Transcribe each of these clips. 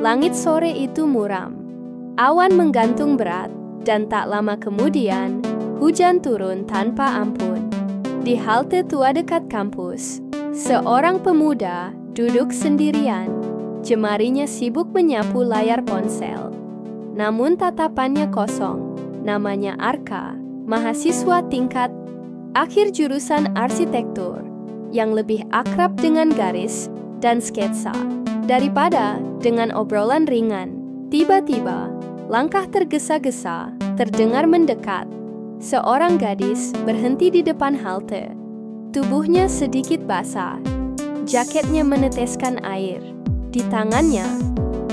Langit sore itu muram. Awan menggantung berat, dan tak lama kemudian, hujan turun tanpa ampun. Di halte tua dekat kampus, seorang pemuda duduk sendirian. Jemarinya sibuk menyapu layar ponsel. Namun tatapannya kosong. Namanya Arka, mahasiswa tingkat akhir jurusan arsitektur, yang lebih akrab dengan garis dan sketsa daripada dengan obrolan ringan. Tiba-tiba, langkah tergesa-gesa terdengar mendekat. Seorang gadis berhenti di depan halte. Tubuhnya sedikit basah. Jaketnya meneteskan air. Di tangannya,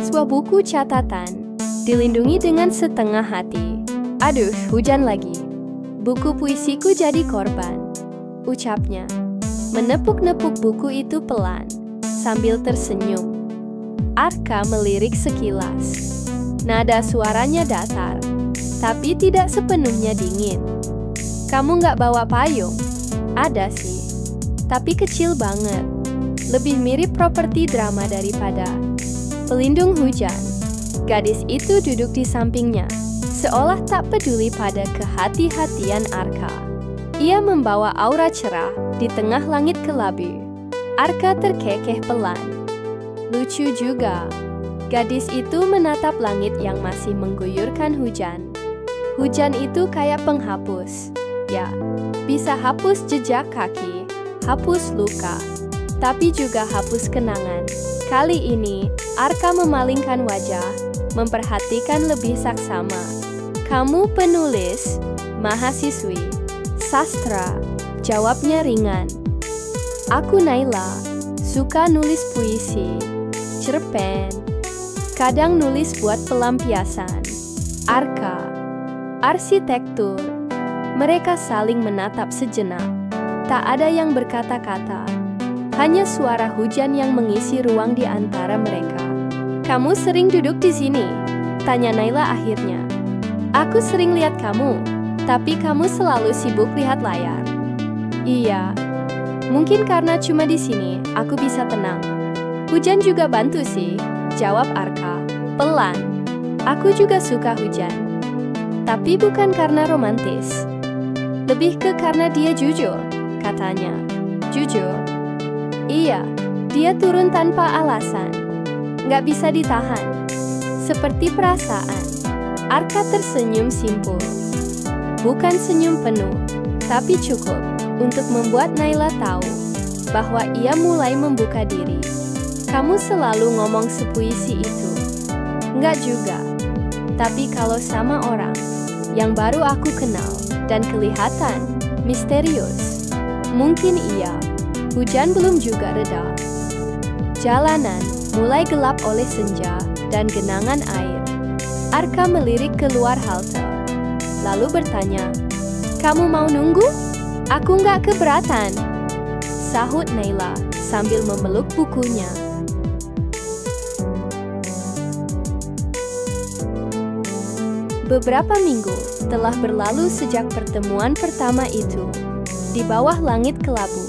sebuah buku catatan, dilindungi dengan setengah hati. Aduh, hujan lagi. Buku puisiku jadi korban, ucapnya. Menepuk-nepuk buku itu pelan, sambil tersenyum. Arka melirik sekilas. Nada suaranya datar, tapi tidak sepenuhnya dingin. Kamu nggak bawa payung? Ada sih, tapi kecil banget. Lebih mirip properti drama daripada pelindung hujan. Gadis itu duduk di sampingnya, seolah tak peduli pada kehati-hatian Arka. Ia membawa aura cerah di tengah langit kelabu. Arka terkekeh pelan. Lucu juga. Gadis itu menatap langit yang masih mengguyurkan hujan. Hujan itu kayak penghapus. Ya, bisa hapus jejak kaki, hapus luka, tapi juga hapus kenangan. Kali ini, Arka memalingkan wajah, memperhatikan lebih saksama. Kamu penulis, mahasiswi, sastra, jawabnya ringan. Aku Naila, suka nulis puisi, cerpen, kadang nulis buat pelampiasan. Arka, arsitektur. Mereka saling menatap sejenak. Tak ada yang berkata-kata. Hanya suara hujan yang mengisi ruang di antara mereka. Kamu sering duduk di sini? Tanya Naila akhirnya. Aku sering lihat kamu, tapi kamu selalu sibuk lihat layar. Iya, mungkin karena cuma di sini aku bisa tenang. Hujan juga bantu sih, jawab Arka, pelan. Aku juga suka hujan. Tapi bukan karena romantis. Lebih ke karena dia jujur, katanya. Jujur? Iya, dia turun tanpa alasan. Nggak bisa ditahan. Seperti perasaan. Arka tersenyum simpul. Bukan senyum penuh, tapi cukup untuk membuat Naila tahu bahwa ia mulai membuka diri. Kamu selalu ngomong sepuisi itu. Enggak juga. Tapi kalau sama orang yang baru aku kenal dan kelihatan misterius, mungkin iya. Hujan belum juga reda. Jalanan mulai gelap oleh senja dan genangan air. Arka melirik keluar halte, lalu bertanya, "Kamu mau nunggu? Aku nggak keberatan," sahut Naila sambil memeluk bukunya. Beberapa minggu telah berlalu sejak pertemuan pertama itu. Di bawah langit kelabu,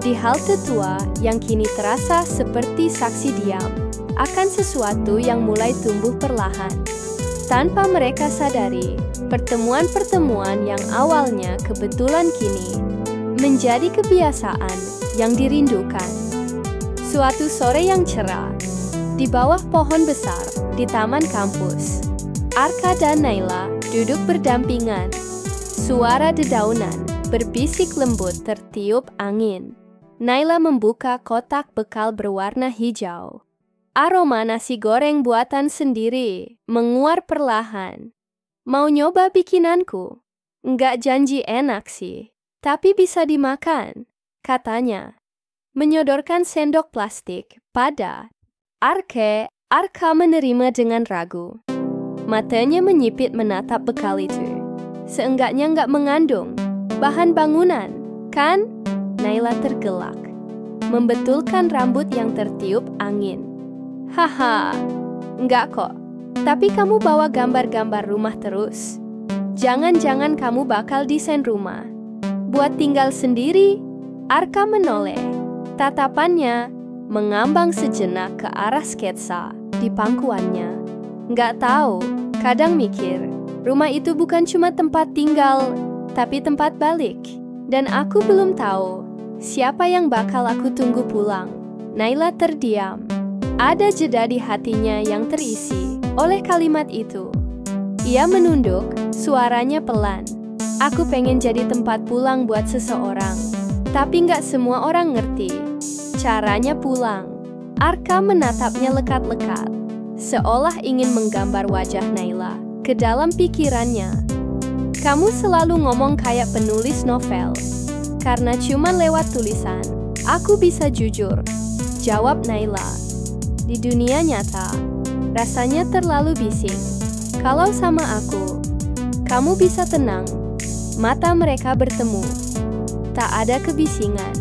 di halte tua yang kini terasa seperti saksi diam akan sesuatu yang mulai tumbuh perlahan. Tanpa mereka sadari, pertemuan-pertemuan yang awalnya kebetulan kini menjadi kebiasaan yang dirindukan. Suatu sore yang cerah, di bawah pohon besar di taman kampus, Arka dan Naila duduk berdampingan. Suara dedaunan berbisik lembut tertiup angin. Naila membuka kotak bekal berwarna hijau. Aroma nasi goreng buatan sendiri menguar perlahan. Mau nyoba bikinanku? Nggak janji enak sih, tapi bisa dimakan, katanya. Menyodorkan sendok plastik pada Arka menerima dengan ragu. Matanya menyipit menatap bekal itu. Seenggaknya nggak mengandung bahan bangunan, kan? Naila tergelak, membetulkan rambut yang tertiup angin. Haha, nggak kok. Tapi kamu bawa gambar-gambar rumah terus. Jangan-jangan kamu bakal desain rumah buat tinggal sendiri? Arka menoleh. Tatapannya mengambang sejenak ke arah sketsa di pangkuannya. Nggak tahu, kadang mikir, rumah itu bukan cuma tempat tinggal, tapi tempat balik. Dan aku belum tahu siapa yang bakal aku tunggu pulang. Naila terdiam. Ada jeda di hatinya yang terisi oleh kalimat itu. Ia menunduk, suaranya pelan. Aku pengen jadi tempat pulang buat seseorang, tapi nggak semua orang ngerti caranya pulang. Arka menatapnya lekat-lekat, seolah ingin menggambar wajah Naila ke dalam pikirannya. Kamu selalu ngomong kayak penulis novel. Karena cuma lewat tulisan, aku bisa jujur, jawab Naila. Di dunia nyata, rasanya terlalu bising. Kalau sama aku, kamu bisa tenang. Mata mereka bertemu. Tak ada kebisingan,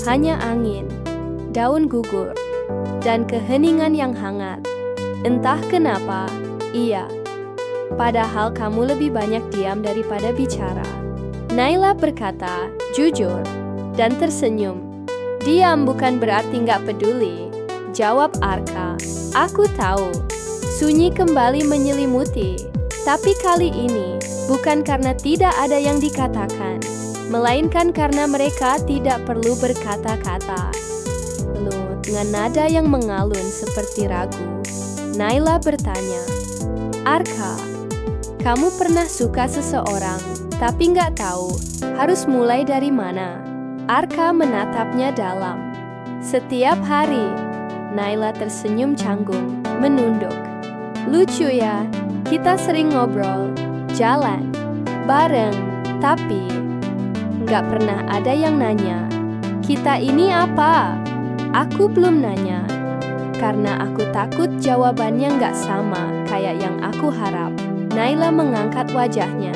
hanya angin, daun gugur, dan keheningan yang hangat. Entah kenapa, iya. Padahal kamu lebih banyak diam daripada bicara. Naila berkata, jujur, dan tersenyum. Diam bukan berarti nggak peduli, jawab Arka. Aku tahu. Sunyi kembali menyelimuti. Tapi kali ini, bukan karena tidak ada yang dikatakan, melainkan karena mereka tidak perlu berkata-kata. Lalu, dengan nada yang mengalun seperti ragu, Naila bertanya, Arka, kamu pernah suka seseorang, tapi nggak tahu harus mulai dari mana? Arka menatapnya dalam. Setiap hari, Naila tersenyum canggung, menunduk. Lucu ya, kita sering ngobrol, jalan, bareng, tapi nggak pernah ada yang nanya, kita ini apa? Aku belum nanya, karena aku takut jawabannya nggak sama kayak yang aku harap. Naila mengangkat wajahnya.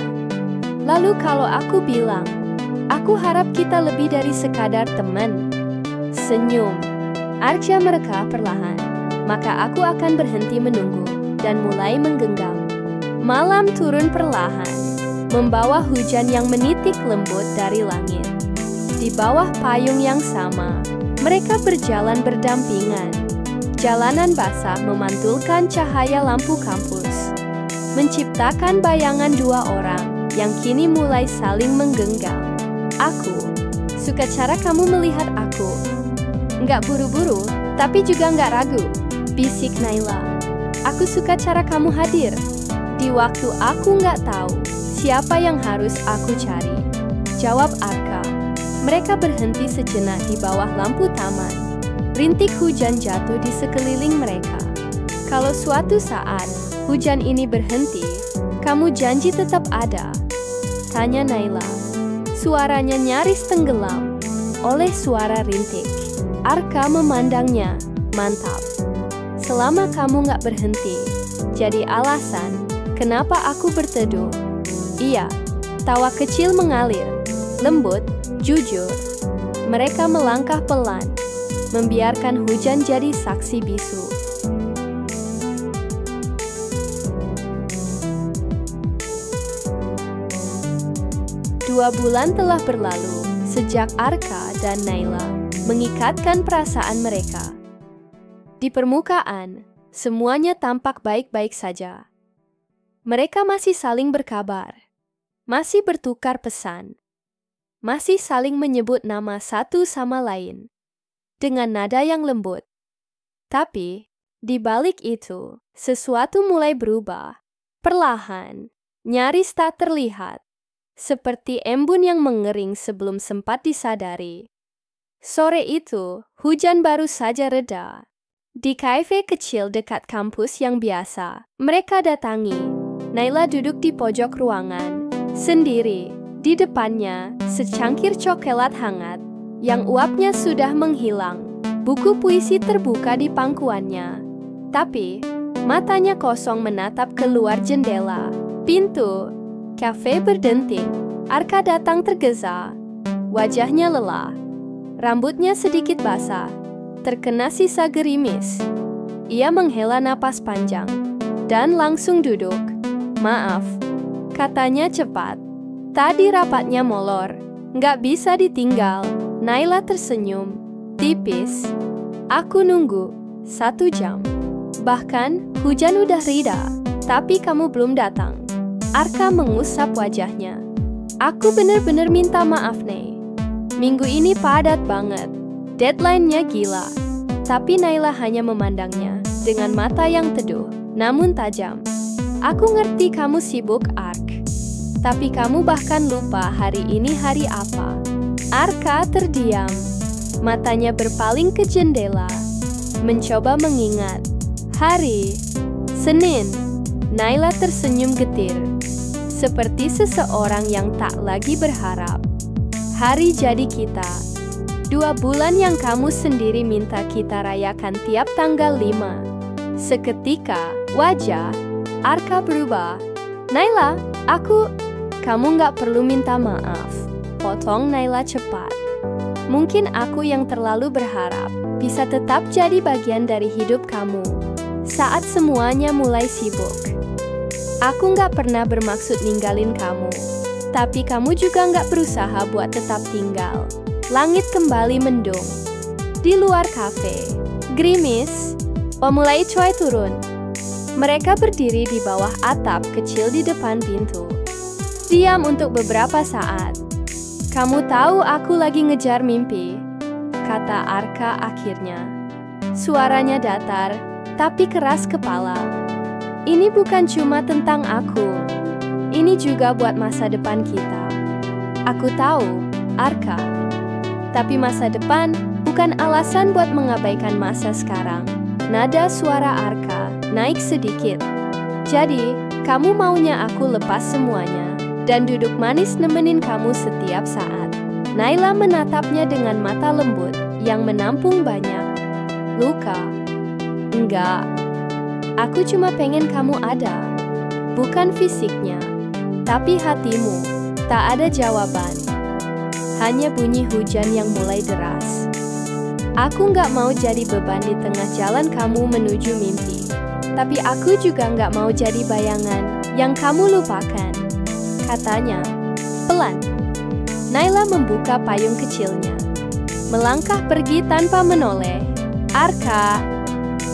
Lalu kalau aku bilang, aku harap kita lebih dari sekadar teman. Senyum. Arka mereka perlahan, maka aku akan berhenti menunggu dan mulai menggenggam. Malam turun perlahan, membawa hujan yang menitik lembut dari langit. Di bawah payung yang sama, mereka berjalan berdampingan. Jalanan basah memantulkan cahaya lampu kampus, menciptakan bayangan dua orang yang kini mulai saling menggenggam. Aku suka cara kamu melihat aku. Nggak buru-buru, tapi juga nggak ragu, bisik Naila. Aku suka cara kamu hadir di waktu aku nggak tahu siapa yang harus aku cari, jawab Arka. Mereka berhenti sejenak di bawah lampu taman. Rintik hujan jatuh di sekeliling mereka. Kalau suatu saat hujan ini berhenti, kamu janji tetap ada? Tanya Naila. Suaranya nyaris tenggelam oleh suara rintik. Arka memandangnya, mantap. Selama kamu nggak berhenti, jadi alasan kenapa aku berteduh. Iya, tawa kecil mengalir, lembut, jujur. Mereka melangkah pelan, membiarkan hujan jadi saksi bisu. Dua bulan telah berlalu sejak Arka dan Naila mengikatkan perasaan mereka. Di permukaan, semuanya tampak baik-baik saja. Mereka masih saling berkabar, masih bertukar pesan, masih saling menyebut nama satu sama lain dengan nada yang lembut. Tapi, di balik itu, sesuatu mulai berubah, perlahan, nyaris tak terlihat, seperti embun yang mengering sebelum sempat disadari. Sore itu, hujan baru saja reda. Di kafe kecil dekat kampus yang biasa mereka datangi, Naila duduk di pojok ruangan, sendiri. Di depannya, secangkir coklat hangat yang uapnya sudah menghilang. Buku puisi terbuka di pangkuannya. Tapi, matanya kosong menatap keluar jendela. Pintu kafe berdenting. Arka datang tergesa. Wajahnya lelah. Rambutnya sedikit basah, terkena sisa gerimis. Ia menghela napas panjang dan langsung duduk. Maaf, katanya cepat. Tadi rapatnya molor, nggak bisa ditinggal. Naila tersenyum, tipis. Aku nunggu 1 jam. Bahkan hujan udah reda, tapi kamu belum datang. Arka mengusap wajahnya. Aku bener-bener minta maaf, Nay. Minggu ini padat banget. Deadline-nya gila. Tapi Naila hanya memandangnya dengan mata yang teduh, namun tajam. Aku ngerti kamu sibuk, Ark. Tapi kamu bahkan lupa hari ini hari apa. Arka terdiam. Matanya berpaling ke jendela, mencoba mengingat. Hari Senin. Naila tersenyum getir, seperti seseorang yang tak lagi berharap. Hari jadi kita. 2 bulan yang kamu sendiri minta kita rayakan tiap tanggal 5. Seketika, wajah Arka berubah. Naila, kamu nggak perlu minta maaf. Potong Naila cepat. Mungkin aku yang terlalu berharap bisa tetap jadi bagian dari hidup kamu saat semuanya mulai sibuk. Aku nggak pernah bermaksud ninggalin kamu, tapi kamu juga nggak berusaha buat tetap tinggal. Langit kembali mendung. Di luar kafe, gerimis, pemulai cuai turun. Mereka berdiri di bawah atap kecil di depan pintu. Diam untuk beberapa saat. Kamu tahu aku lagi ngejar mimpi, kata Arka akhirnya. Suaranya datar, tapi keras kepala. Ini bukan cuma tentang aku. Ini juga buat masa depan kita. Aku tahu, Arka. Tapi masa depan bukan alasan buat mengabaikan masa sekarang. Nada suara Arka naik sedikit. Jadi, kamu maunya aku lepas semuanya dan duduk manis nemenin kamu setiap saat. Naila menatapnya dengan mata lembut yang menampung banyak luka. Enggak. Aku cuma pengen kamu ada. Bukan fisiknya, tapi hatimu. Tak ada jawaban. Hanya bunyi hujan yang mulai deras. Aku nggak mau jadi beban di tengah jalan kamu menuju mimpi. Tapi aku juga nggak mau jadi bayangan yang kamu lupakan, katanya. Pelan, Naila membuka payung kecilnya. Melangkah pergi tanpa menoleh. Arka,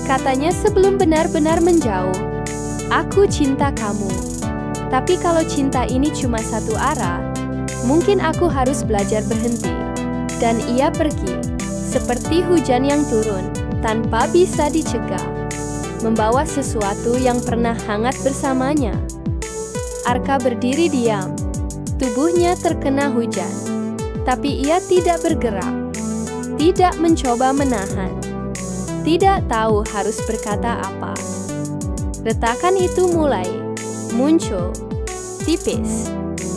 katanya sebelum benar-benar menjauh. Aku cinta kamu. Tapi kalau cinta ini cuma satu arah, mungkin aku harus belajar berhenti. Dan ia pergi, seperti hujan yang turun, tanpa bisa dicegah, membawa sesuatu yang pernah hangat bersamanya. Arka berdiri diam, tubuhnya terkena hujan, tapi ia tidak bergerak, tidak mencoba menahan, tidak tahu harus berkata apa. Retakan itu mulai muncul, tipis,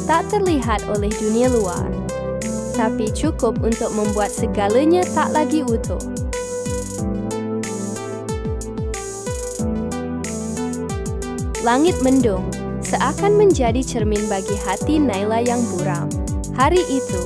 tak terlihat oleh dunia luar, tapi cukup untuk membuat segalanya tak lagi utuh. Langit mendung, seakan menjadi cermin bagi hati Naila yang buram. Hari itu,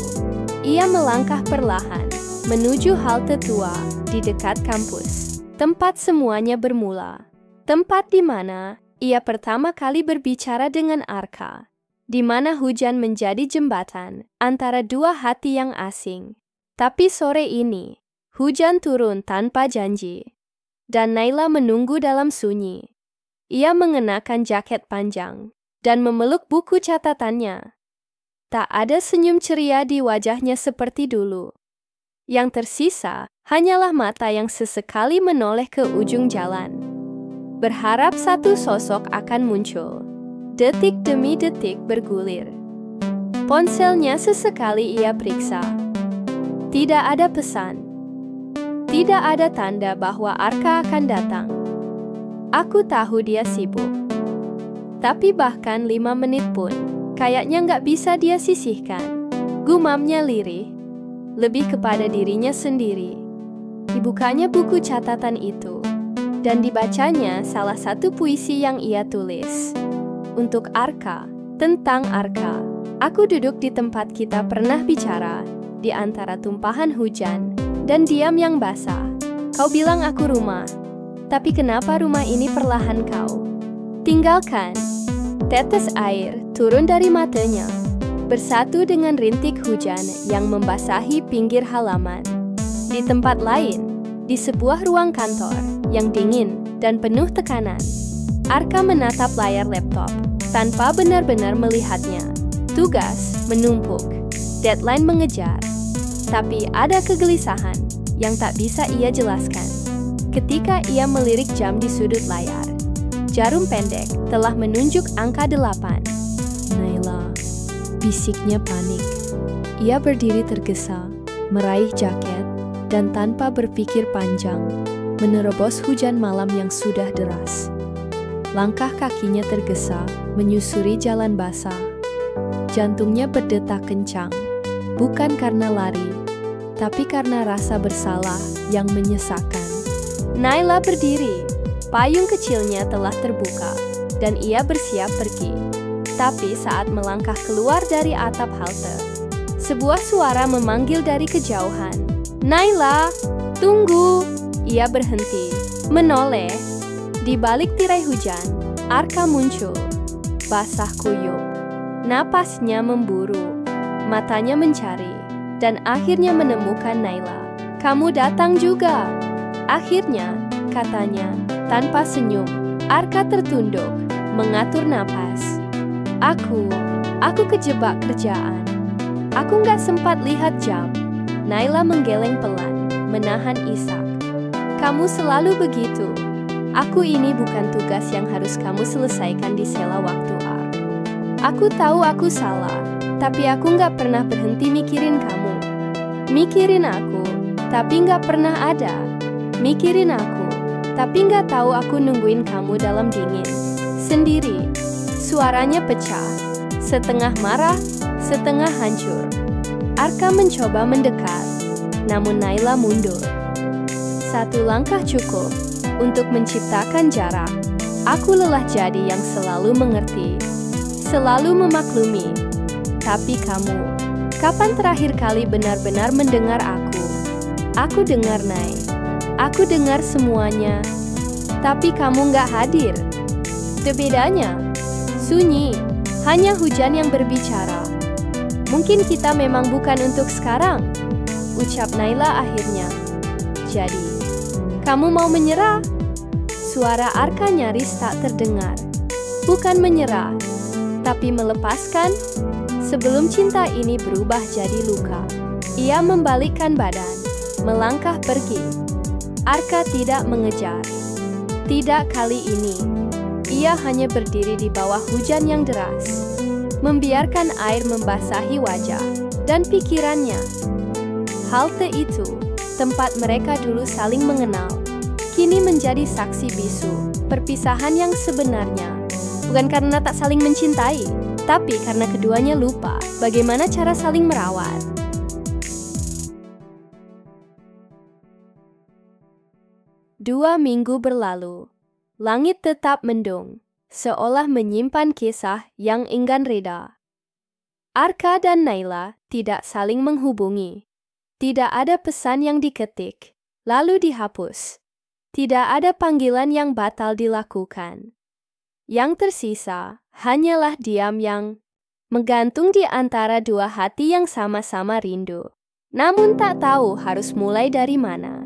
ia melangkah perlahan menuju halte tua di dekat kampus, tempat semuanya bermula. Tempat di mana ia pertama kali berbicara dengan Arka, di mana hujan menjadi jembatan antara dua hati yang asing. Tapi sore ini, hujan turun tanpa janji, dan Naila menunggu dalam sunyi. Ia mengenakan jaket panjang dan memeluk buku catatannya. Tak ada senyum ceria di wajahnya seperti dulu. Yang tersisa hanyalah mata yang sesekali menoleh ke ujung jalan, berharap satu sosok akan muncul. Detik demi detik bergulir. Ponselnya sesekali ia periksa. Tidak ada pesan. Tidak ada tanda bahwa Arka akan datang. Aku tahu dia sibuk. Tapi bahkan 5 menit pun, kayaknya nggak bisa dia sisihkan. Gumamnya lirih, lebih kepada dirinya sendiri. Dibukanya buku catatan itu, dan dibacanya salah satu puisi yang ia tulis. Untuk Arka, tentang Arka. Aku duduk di tempat kita pernah bicara, di antara tumpahan hujan, dan diam yang basah. Kau bilang aku rumah. Tapi kenapa rumah ini perlahan kau tinggalkan? Tetes air turun dari matanya, bersatu dengan rintik hujan yang membasahi pinggir halaman. Di tempat lain, Di sebuah ruang kantor yang dingin dan penuh tekanan, Arka menatap layar laptop tanpa benar-benar melihatnya. Tugas menumpuk, deadline mengejar, tapi ada kegelisahan yang tak bisa ia jelaskan. Ketika ia melirik jam di sudut layar, jarum pendek telah menunjuk angka 8. Naila, bisiknya panik. Ia berdiri tergesa, meraih jaket, dan tanpa berpikir panjang, menerobos hujan malam yang sudah deras. Langkah kakinya tergesa, menyusuri jalan basah. Jantungnya berdetak kencang, bukan karena lari, tapi karena rasa bersalah yang menyesakkan. Naila berdiri, payung kecilnya telah terbuka, dan ia bersiap pergi. Tapi saat melangkah keluar dari atap halte, sebuah suara memanggil dari kejauhan. "Naila, tunggu!" Ia berhenti, menoleh. Di balik tirai hujan, Arka muncul, basah kuyup. Napasnya memburu, matanya mencari, dan akhirnya menemukan Naila. "Kamu datang juga!" Akhirnya, katanya, tanpa senyum. Arka tertunduk, mengatur napas. Aku kejebak kerjaan. Aku nggak sempat lihat jam." Naila menggeleng pelan, menahan isak. "Kamu selalu begitu. Aku ini bukan tugas yang harus kamu selesaikan di sela waktu, Ar. Aku tahu aku salah, tapi aku nggak pernah berhenti mikirin kamu. Mikirin aku, tapi nggak pernah ada. Mikirin aku, tapi nggak tahu aku nungguin kamu dalam dingin, sendiri." Suaranya pecah, setengah marah, setengah hancur. Arka mencoba mendekat, namun Naila mundur. "Satu langkah cukup untuk menciptakan jarak. Aku lelah jadi yang selalu mengerti, selalu memaklumi. Tapi kamu, kapan terakhir kali benar-benar mendengar aku?" "Aku dengar, Nay. Aku dengar semuanya. Tapi kamu nggak hadir. Itu bedanya. Sunyi, hanya hujan yang berbicara. Mungkin kita memang bukan untuk sekarang," ucap Naila akhirnya. "Jadi, kamu mau menyerah?" Suara Arka nyaris tak terdengar. Bukan menyerah, tapi melepaskan. Sebelum cinta ini berubah jadi luka, ia membalikkan badan, melangkah pergi. Arka tidak mengejar. Tidak kali ini. Ia hanya berdiri di bawah hujan yang deras, membiarkan air membasahi wajah dan pikirannya. Halte itu, tempat mereka dulu saling mengenal, kini menjadi saksi bisu perpisahan yang sebenarnya. Bukan karena tak saling mencintai, tapi karena keduanya lupa bagaimana cara saling merawat. 2 minggu berlalu. Langit tetap mendung, seolah menyimpan kisah yang enggan reda. Arka dan Naila tidak saling menghubungi. Tidak ada pesan yang diketik, lalu dihapus. Tidak ada panggilan yang batal dilakukan. Yang tersisa hanyalah diam yang menggantung di antara dua hati yang sama-sama rindu, namun tak tahu harus mulai dari mana.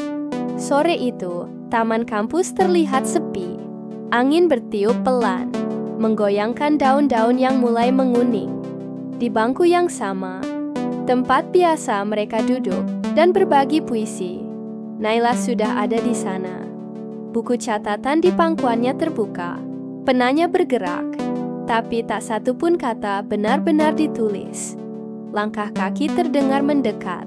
Sore itu, taman kampus terlihat sepi. Angin bertiup pelan, menggoyangkan daun-daun yang mulai menguning. Di bangku yang sama, tempat biasa mereka duduk dan berbagi puisi, Naila sudah ada di sana. Buku catatan di pangkuannya terbuka, penanya bergerak, tapi tak satu pun kata benar-benar ditulis. Langkah kaki terdengar mendekat,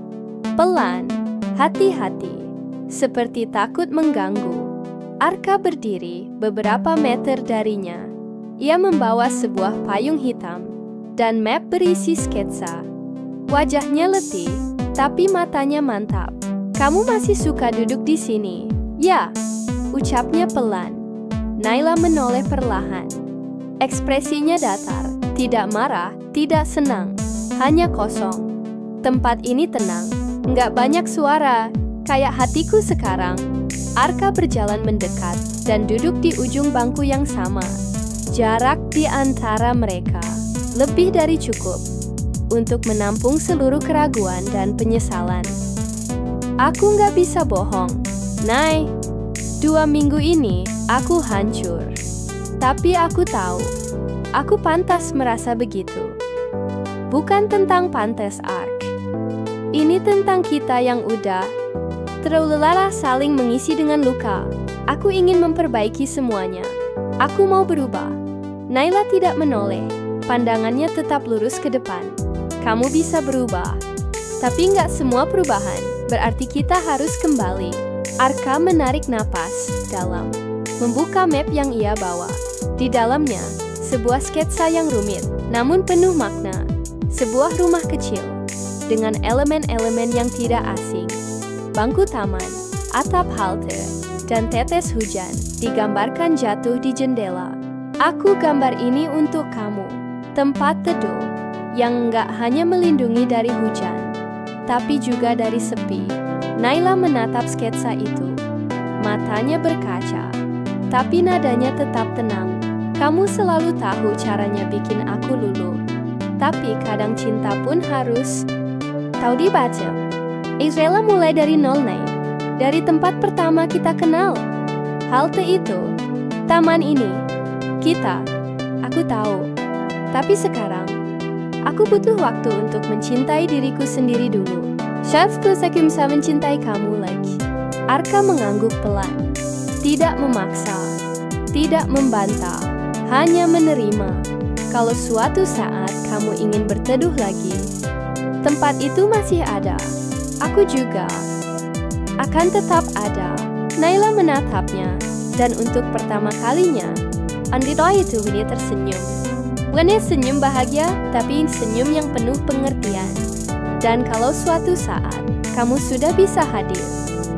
pelan, hati-hati, seperti takut mengganggu. Arka berdiri beberapa meter darinya. Ia membawa sebuah payung hitam dan map berisi sketsa. Wajahnya letih, tapi matanya mantap. "Kamu masih suka duduk di sini?" "Ya," ucapnya pelan. Naila menoleh perlahan. Ekspresinya datar, tidak marah, tidak senang, hanya kosong. "Tempat ini tenang, nggak banyak suara, kayak hatiku sekarang." Arka berjalan mendekat dan duduk di ujung bangku yang sama. Jarak di antara mereka lebih dari cukup untuk menampung seluruh keraguan dan penyesalan. "Aku nggak bisa bohong," Nay, 2 minggu ini aku hancur. Tapi aku tahu, aku pantas merasa begitu. Bukan tentang pantas Ark. Ini tentang kita yang udah terlalu lelah saling mengisi dengan luka. Aku ingin memperbaiki semuanya. Aku mau berubah. Naila tidak menoleh. Pandangannya tetap lurus ke depan. Kamu bisa berubah. Tapi nggak semua perubahan berarti kita harus kembali. Arka menarik napas dalam, membuka map yang ia bawa. Di dalamnya, sebuah sketsa yang rumit, namun penuh makna. Sebuah rumah kecil, dengan elemen-elemen yang tidak asing. Bangku taman, atap halte, dan tetes hujan digambarkan jatuh di jendela. Aku gambar ini untuk kamu. Tempat teduh, yang nggak hanya melindungi dari hujan, tapi juga dari sepi. Naila menatap sketsa itu. Matanya berkaca, tapi nadanya tetap tenang. Kamu selalu tahu caranya bikin aku luluh. Tapi kadang cinta pun harus tahu dibaca. Israela mulai dari nol, Nay. Dari tempat pertama kita kenal. Halte itu, taman ini, kita, aku tahu. Tapi sekarang, aku butuh waktu untuk mencintai diriku sendiri dulu. Terus aku bisa mencintai kamu lagi. Arka mengangguk pelan. Tidak memaksa, tidak membantah, hanya menerima. Kalau suatu saat kamu ingin berteduh lagi, tempat itu masih ada. Aku juga akan tetap ada. Naila menatapnya, dan untuk pertama kalinya, Andito itu dia tersenyum. Bukannya senyum bahagia, tapi senyum yang penuh pengertian. Dan kalau suatu saat kamu sudah bisa hadir,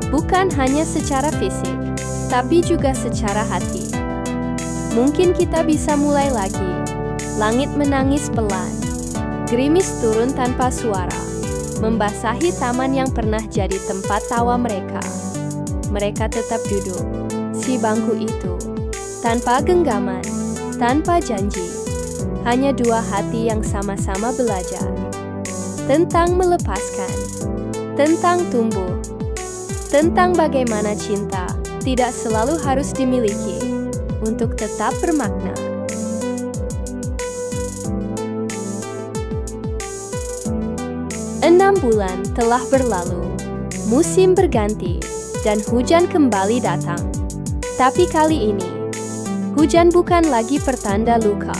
bukan hanya secara fisik, tapi juga secara hati, mungkin kita bisa mulai lagi. Langit menangis pelan, gerimis turun tanpa suara, membasahi taman yang pernah jadi tempat tawa mereka. Mereka tetap duduk, si bangku itu, tanpa genggaman, tanpa janji, hanya dua hati yang sama-sama belajar. Tentang melepaskan, tentang tumbuh, tentang bagaimana cinta tidak selalu harus dimiliki untuk tetap bermakna. Enam bulan telah berlalu, musim berganti, dan hujan kembali datang. Tapi kali ini, hujan bukan lagi pertanda luka,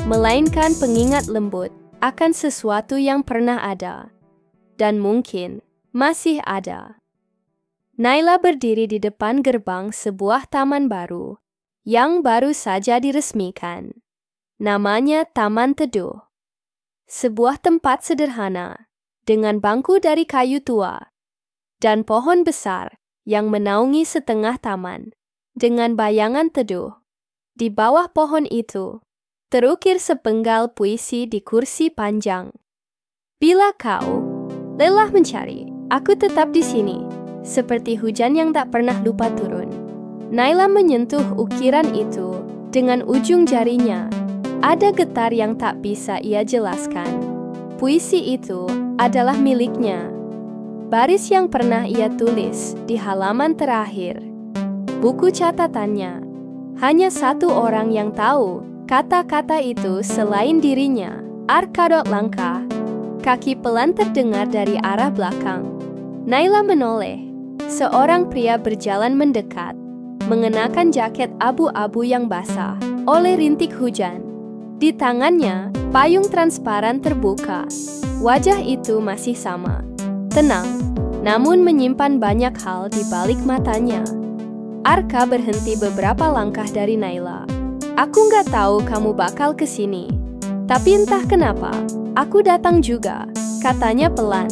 melainkan pengingat lembut akan sesuatu yang pernah ada, dan mungkin masih ada. Naila berdiri di depan gerbang sebuah taman baru, yang baru saja diresmikan. Namanya Taman Teduh. Sebuah tempat sederhana, dengan bangku dari kayu tua, dan pohon besar yang menaungi setengah taman, dengan bayangan teduh. Di bawah pohon itu, terukir sepenggal puisi di kursi panjang. Bila kau lelah mencari, aku tetap di sini, seperti hujan yang tak pernah lupa turun. Naila menyentuh ukiran itu dengan ujung jarinya. Ada getar yang tak bisa ia jelaskan. Puisi itu adalah miliknya. Baris yang pernah ia tulis di halaman terakhir. Buku catatannya. Hanya satu orang yang tahu kata-kata itu selain dirinya. Arkadot langkah. Kaki pelan terdengar dari arah belakang. Naila menoleh. Seorang pria berjalan mendekat, mengenakan jaket abu-abu yang basah oleh rintik hujan. Di tangannya, payung transparan terbuka. Wajah itu masih sama, tenang, namun menyimpan banyak hal di balik matanya. Arka berhenti beberapa langkah dari Naila. Aku nggak tahu kamu bakal kesini, tapi entah kenapa, aku datang juga, katanya pelan.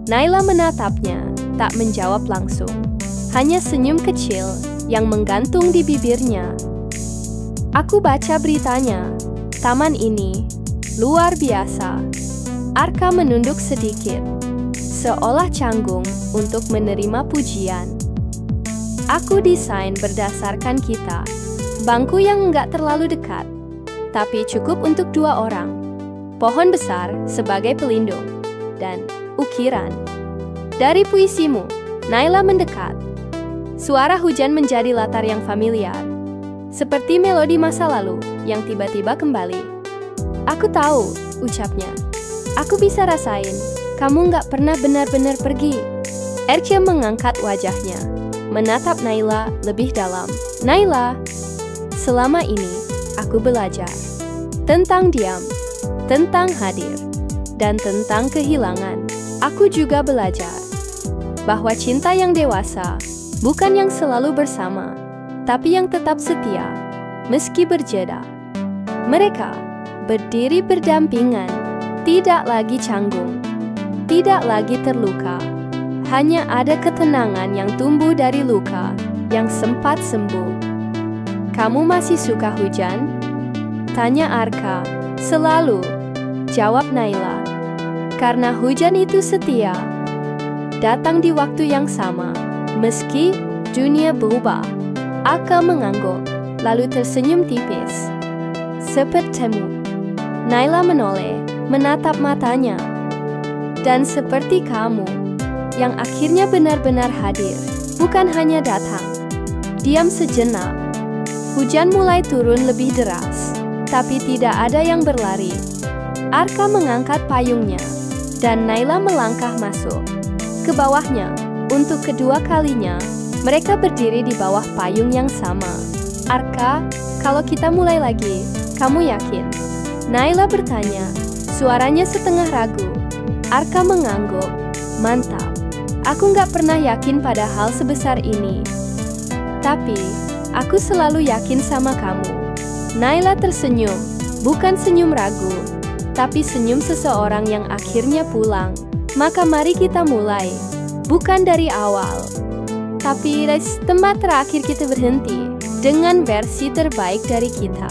Naila menatapnya, tak menjawab langsung. Hanya senyum kecil yang menggantung di bibirnya. Aku baca beritanya. Taman ini luar biasa. Arka menunduk sedikit, seolah canggung untuk menerima pujian. Aku desain berdasarkan kita. Bangku yang enggak terlalu dekat, tapi cukup untuk 2 orang. Pohon besar sebagai pelindung, dan ukiran. Dari puisimu, Naila mendekat. Suara hujan menjadi latar yang familiar, seperti melodi masa lalu yang tiba-tiba kembali. Aku tahu, ucapnya. Aku bisa rasain, kamu nggak pernah benar-benar pergi. Ercia mengangkat wajahnya, menatap Naila lebih dalam. Naila, selama ini aku belajar tentang diam, tentang hadir, dan tentang kehilangan. Aku juga belajar bahwa cinta yang dewasa bukan yang selalu bersama, tapi yang tetap setia, meski berjeda. Mereka berdiri berdampingan, tidak lagi canggung, tidak lagi terluka. Hanya ada ketenangan yang tumbuh dari luka yang sempat sembuh. Kamu masih suka hujan? Tanya Arka. Selalu, jawab Naila. Karena hujan itu setia, datang di waktu yang sama, meski dunia berubah. Arka mengangguk, lalu tersenyum tipis. Sepertimu. Naila menoleh, menatap matanya. Dan seperti kamu, yang akhirnya benar-benar hadir, bukan hanya datang. Diam sejenak. Hujan mulai turun lebih deras, tapi tidak ada yang berlari. Arka mengangkat payungnya, dan Naila melangkah masuk. Ke bawahnya, untuk kedua kalinya, mereka berdiri di bawah payung yang sama. Arka, kalau kita mulai lagi, kamu yakin? Naila bertanya, suaranya setengah ragu. Arka mengangguk, mantap. Aku nggak pernah yakin pada hal sebesar ini. Tapi, aku selalu yakin sama kamu. Naila tersenyum, bukan senyum ragu, tapi senyum seseorang yang akhirnya pulang. Maka mari kita mulai, bukan dari awal, tapi dari tempat terakhir kita berhenti, dengan versi terbaik dari kita.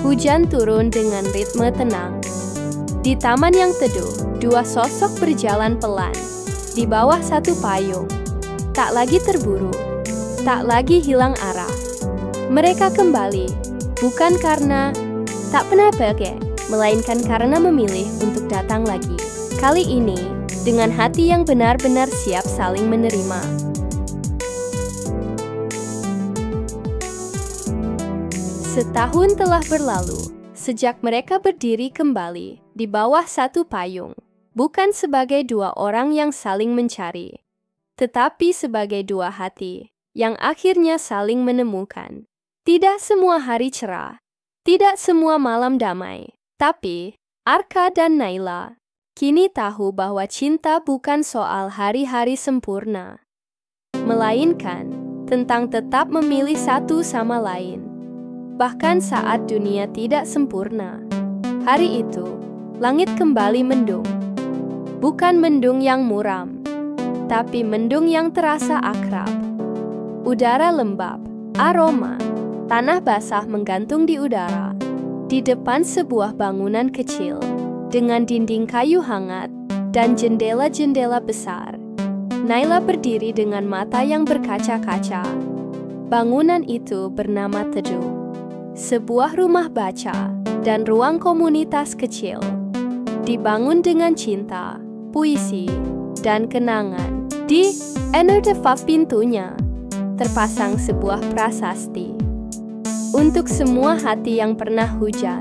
Hujan turun dengan ritme tenang. Di taman yang teduh, dua sosok berjalan pelan, di bawah satu payung. Tak lagi terburu, tak lagi hilang arah. Mereka kembali, bukan karena tak pernah pergi, melainkan karena memilih untuk datang lagi. Kali ini, dengan hati yang benar-benar siap saling menerima. Setahun telah berlalu, sejak mereka berdiri kembali di bawah satu payung. Bukan sebagai dua orang yang saling mencari, tetapi sebagai dua hati yang akhirnya saling menemukan. Tidak semua hari cerah, tidak semua malam damai, tapi Arka dan Naila kini tahu bahwa cinta bukan soal hari-hari sempurna, melainkan tentang tetap memilih satu sama lain. Bahkan saat dunia tidak sempurna, hari itu langit kembali mendung. Bukan mendung yang muram, tapi mendung yang terasa akrab. Udara lembab, aroma tanah basah menggantung di udara. Di depan sebuah bangunan kecil, dengan dinding kayu hangat dan jendela-jendela besar, Naila berdiri dengan mata yang berkaca-kaca. Bangunan itu bernama Teduh, sebuah rumah baca dan ruang komunitas kecil. Dibangun dengan cinta, puisi, dan kenangan. Di enerdefaf pintunya, terpasang sebuah prasasti. Untuk semua hati yang pernah hujan,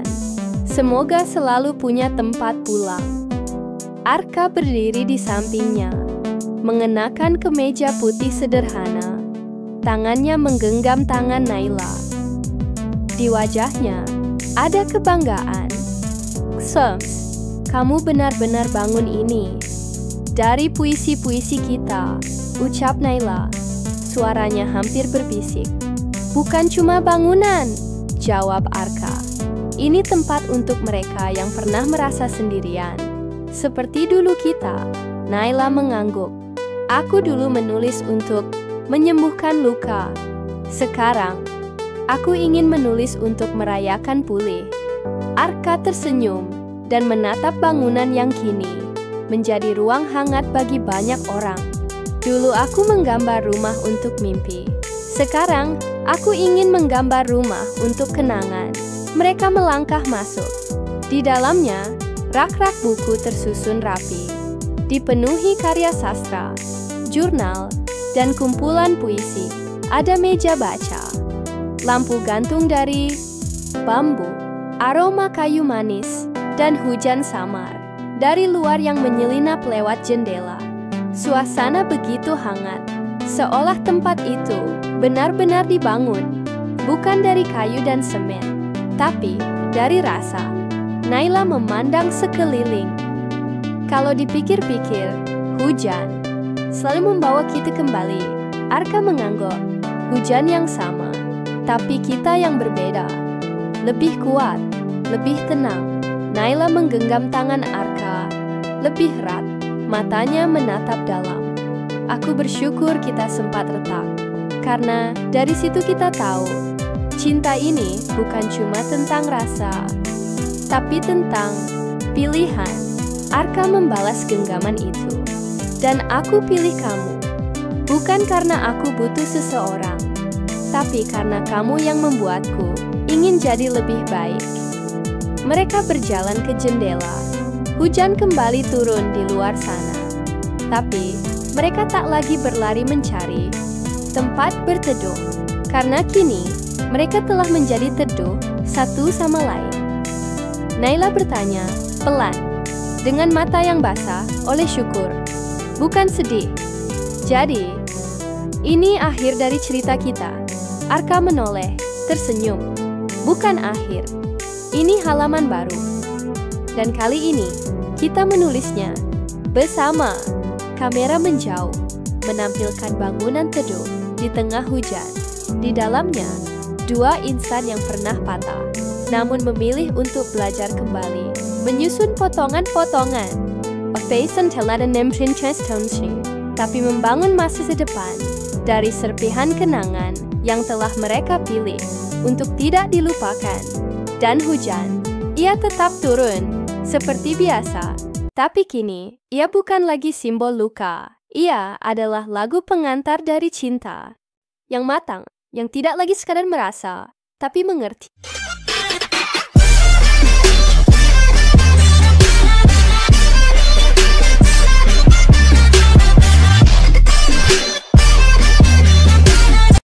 semoga selalu punya tempat pulang. Arka berdiri di sampingnya, mengenakan kemeja putih sederhana. Tangannya menggenggam tangan Naila. Di wajahnya ada kebanggaan. Sams, kamu benar-benar bangun ini dari puisi-puisi kita, ucap Naila. Suaranya hampir berbisik. Bukan cuma bangunan, jawab Arka. Ini tempat untuk mereka yang pernah merasa sendirian. Seperti dulu kita, Naila mengangguk. Aku dulu menulis untuk menyembuhkan luka. Sekarang, aku ingin menulis untuk merayakan pulih. Arka tersenyum dan menatap bangunan yang kini menjadi ruang hangat bagi banyak orang. Dulu aku menggambar rumah untuk mimpi. Sekarang, aku ingin menggambar rumah untuk kenangan. Mereka melangkah masuk. Di dalamnya, rak-rak buku tersusun rapi, dipenuhi karya sastra, jurnal, dan kumpulan puisi. ada meja baca, lampu gantung dari bambu, aroma kayu manis, dan hujan samar dari luar yang menyelinap lewat jendela. Suasana begitu hangat, seolah tempat itu benar-benar dibangun, bukan dari kayu dan semen, tapi dari rasa. Naila memandang sekeliling. Kalau dipikir-pikir, hujan selalu membawa kita kembali. Arka mengangguk. Hujan yang sama, tapi kita yang berbeda. Lebih kuat, lebih tenang. Naila menggenggam tangan Arka lebih erat, matanya menatap dalam. Aku bersyukur kita sempat retak, karena dari situ kita tahu, cinta ini bukan cuma tentang rasa, tapi tentang pilihan. Arka membalas genggaman itu. Dan aku pilih kamu, bukan karena aku butuh seseorang, tapi karena kamu yang membuatku ingin jadi lebih baik. Mereka berjalan ke jendela. Hujan kembali turun di luar sana. Tapi mereka tak lagi berlari mencari tempat berteduh, karena kini mereka telah menjadi teduh satu sama lain. Naila bertanya, pelan, dengan mata yang basah oleh syukur, bukan sedih. Jadi, ini akhir dari cerita kita. Arka menoleh, tersenyum. Bukan akhir. Ini halaman baru. Dan kali ini, kita menulisnya bersama. Kamera menjauh, menampilkan bangunan teduh di tengah hujan. Di dalamnya, dua insan yang pernah patah, namun memilih untuk belajar kembali, menyusun potongan-potongan. Opesan teladan princess Tonshi, tapi membangun masa depan dari serpihan kenangan yang telah mereka pilih untuk tidak dilupakan. Dan hujan, ia tetap turun seperti biasa, tapi kini ia bukan lagi simbol luka. Ia adalah lagu pengantar dari cinta yang matang, yang tidak lagi sekadar merasa, tapi mengerti.